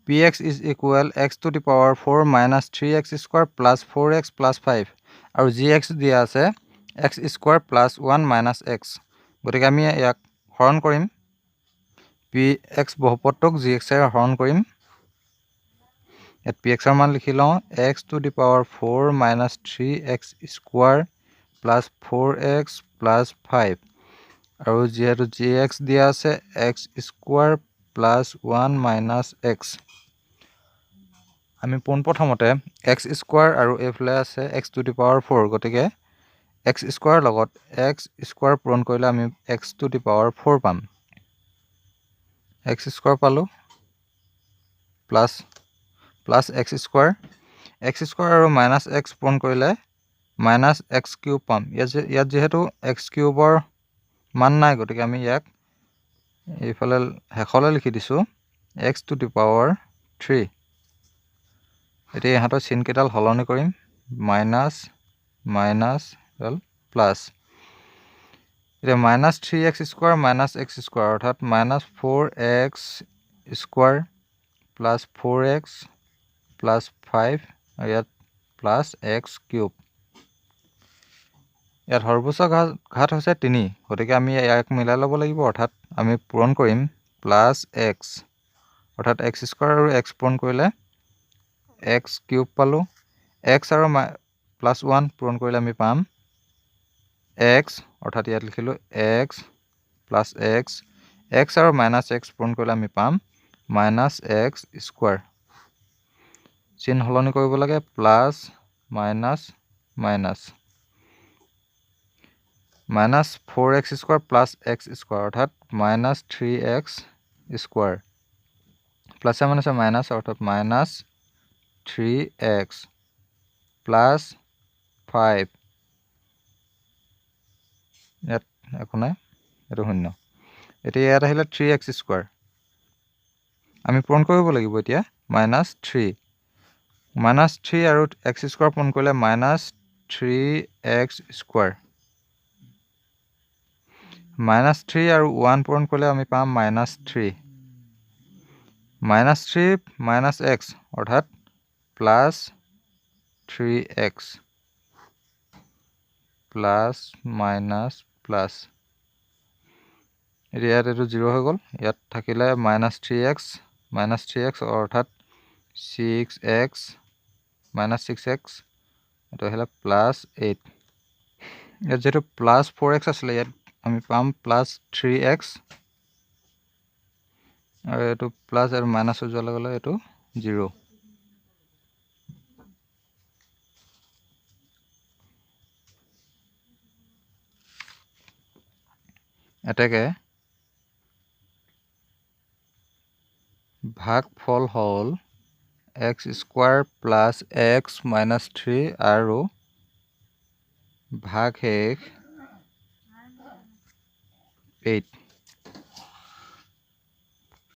px is equal x to the power 4 minus 3x square plus 4x plus 5 আৰু gx দিয়া আছে x square plus 1 minus x গতিকে আমি ইয়াক হৰণ কৰিম px বহুপদটোক gx এৰে হৰণ কৰিম ইয়াত px এর মান লিখি লওঁ x to the power 4 minus 3x square plus 4x plus 5 আৰু যেহেতু gx দিয়া আছে x square plus 1 minus x আমি পোনপ্ৰথমতে x square আৰু এফালে আছে x to the power 4 গতিকে x square লগত x square পূৰণ কৰিলে আমি x to the power 4 পাম x square পালো plus x square আৰু minus x পূৰণ কৰিলে minus x cube পাম ইয়াত যেহেতু x cube ৰ মান নাই গতিকে আমি ইয়াক এইফালে হেখলে লিখি দিছো x to the power 3 এতিয়া ইহাতৰ চিন কেইডাল হলনি কৰিম minus plus এতিয়া minus 3x square minus x square অৰ্থাৎ minus 4x square plus 4x plus 5 আৰু ইয়াত plus x cube ইয়াত হৰভুজৰ ঘাত হৈছে 3 গতিকে আমি ইয়াক মিলাই ল'ব লাগিব অৰ্থাৎ আমি পূৰণ কৰিম plus x অৰ্থাৎ x square আৰু x পূৰণ কৰিলে x cube পালো x আৰু plus 1 পূৰণ কৰিলে আমি পাম x অৰ্থাৎ ইয়াত লিখিলো x plus x আৰু minus x পূৰণ কৰিলে আমি পাম minus x square চিন হলনি কৰিব লাগে plus minus 4x square plus x square অৰ্থাৎ minus 3x square plus মানে minus অৰ্থাৎ minus 3x plus 5 ইয়াত একো নাই এটো শূন্য এতিয়া ইয়াত আহিলে 3x square আমি পূৰণ কৰিব লাগিব এতিয়া minus 3 আৰু x square পূৰণ কৰিলে minus 3x square minus 3 আৰু 1 পূৰণ কৰিলে আমি পাম minus 3 minus x অৰ্থাৎ plus 3x plus minus plus ইয়াত এটো 0 হৈ গল ইয়াত থাকিলে minus 3x অৰ্থাৎ 6x minus 6x এটো হলে plus 8 ইয়াত যেটো plus 4x আছিল ইয়াত আমি পাম plus 3x আৰু এটো plus আৰু minus হৈ যোৱাৰ লগে এটো 0 এটাকে ভাগফল হল x square plus x minus 3 আৰু ভাগশেষ 8